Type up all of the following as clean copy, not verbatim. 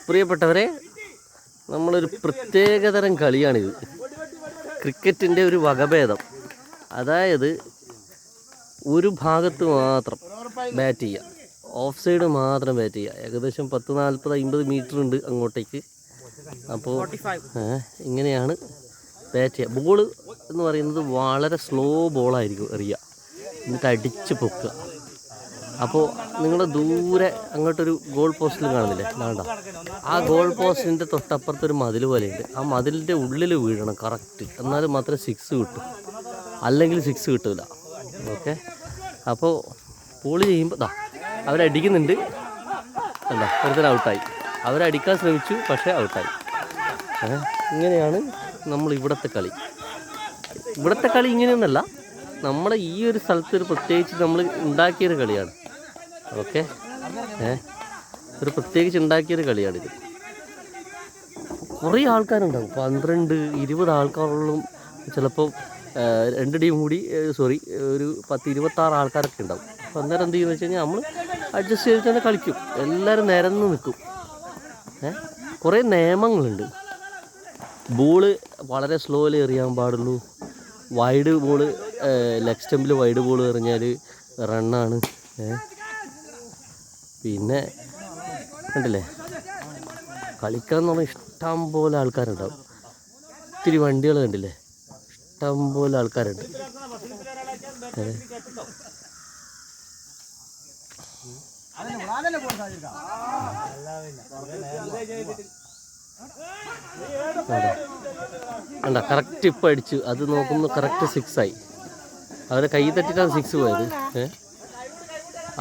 പ്രിയപ്പെട്ടവരെ, നമ്മളൊരു പ്രത്യേകതരം കളിയാണിത്. ക്രിക്കറ്റിൻ്റെ ഒരു വകഭേദം. അതായത് ഒരു ഭാഗത്ത് മാത്രം ബാറ്റ് ചെയ്യുക, ഓഫ് സൈഡ് മാത്രം ബാറ്റ് ചെയ്യുക. ഏകദേശം 10-40-50 മീറ്റർ ഉണ്ട് അങ്ങോട്ടേക്ക്. അപ്പോൾ ഇങ്ങനെയാണ് ബാറ്റ് ചെയ്യുക. ബോള് എന്ന് പറയുന്നത് വളരെ സ്ലോ ബോളായിരിക്കും എറിയുക, എന്നിട്ട് അടിച്ച് പൊക്കുക. അപ്പോൾ നിങ്ങൾ ദൂരെ അങ്ങോട്ടൊരു ഗോൾ പോസ്റ്റിൽ കാണുന്നില്ലേ, വേണ്ട, ആ ഗോൾ പോസ്റ്റിൻ്റെ തൊട്ടപ്പുറത്തൊരു മതിൽ പോലെയുണ്ട്. ആ മതിലിൻ്റെ ഉള്ളിൽ വീഴണം കറക്റ്റ്, എന്നാലും മാത്രമേ 6 കിട്ടും, അല്ലെങ്കിൽ 6 കിട്ടില്ല. ഓക്കെ, അപ്പോൾ ബോൾ ചെയ്യുമ്പോൾ അവരടിക്കുന്നുണ്ട്, അല്ല ഒരുത്തരം ഔട്ടായി. അവരടിക്കാൻ ശ്രമിച്ചു, പക്ഷേ ഔട്ടായി. ഇങ്ങനെയാണ് നമ്മൾ ഇവിടുത്തെ കളി. ഇവിടുത്തെ കളി ഇങ്ങനെയൊന്നല്ല, നമ്മളെ ഈ ഒരു സ്ഥലത്തൊരു പ്രത്യേകിച്ച് നമ്മൾ ഉണ്ടാക്കിയൊരു കളിയാണ്. ഓക്കെ, ഒരു പ്രത്യേകിച്ച് ഉണ്ടാക്കിയൊരു കളിയാണിത്. കുറേ ആൾക്കാരുണ്ടാവും, 12-20 ആൾക്കാരോളം, ചിലപ്പോൾ 2 ടീം കൂടി, ഒരു 10-26 ആൾക്കാരൊക്കെ ഉണ്ടാവും. അപ്പോൾ അന്നേരം എന്ത് ചെയ്യുമെന്ന് വെച്ച് കഴിഞ്ഞാൽ നമ്മൾ അഡ്ജസ്റ്റ് ചെയ്തിട്ട് തന്നെ കളിക്കും. എല്ലാവരും നിരന്ന് നിൽക്കും. കുറേ നിയമങ്ങളുണ്ട്. ബോള് വളരെ സ്ലോയിൽ എറിയാൻ പാടുള്ളൂ. വൈഡ് ബോള്, ലെഗ് സ്റ്റമ്പിൽ വൈഡ് ബോൾ എറിഞ്ഞാൽ റണ്ണാണ്. പിന്നെ കണ്ടില്ലേ, കളിക്കാൻ പറഞ്ഞാൽ ഇഷ്ടം പോലെ ആൾക്കാരുണ്ടാവും. ഒത്തിരി വണ്ടികൾ കണ്ടില്ലേ, ഇഷ്ടം പോലെ ആൾക്കാരുണ്ട്. വേണ്ട, കറക്റ്റ് ഇപ്പം അടിച്ചു. അത് നോക്കുമ്പോൾ കറക്റ്റ് 6 ആയി. അവരെ കൈ തട്ടിട്ടാണ് 6 പോയത്.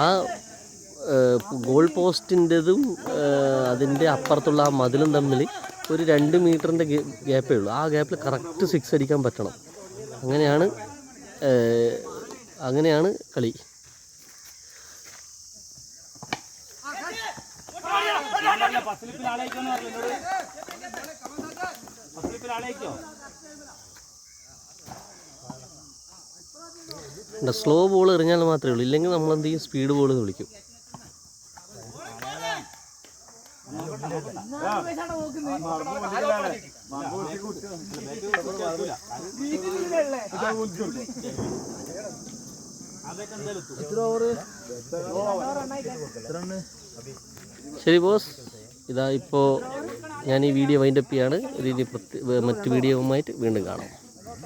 ആ ഗോൾ പോസ്റ്റിൻ്റെതും അതിൻ്റെ അപ്പുറത്തുള്ള ആ മതിലും തമ്മിൽ ഒരു 2 മീറ്ററിൻ്റെ ഗ്യാപ്പേ ഉള്ളൂ. ആ ഗ്യാപ്പിൽ കറക്റ്റ് 6 അടിക്കാൻ പറ്റണം. അങ്ങനെയാണ് കളി. സ്ലോ ബോൾ എറിഞ്ഞാൽ മാത്രമേ ഉള്ളൂ, ഇല്ലെങ്കിൽ നമ്മൾ എന്ത് ചെയ്യും, സ്പീഡ് ബോൾ എന്ന് വിളിക്കും. ശരി ബോസ്, ഇതാ ഇപ്പോൾ ഞാൻ ഈ വീഡിയോ വൈൻഡപ്പ് ചെയ്യാണ്. മറ്റു വീഡിയോവുമായിട്ട് വീണ്ടും കാണാം.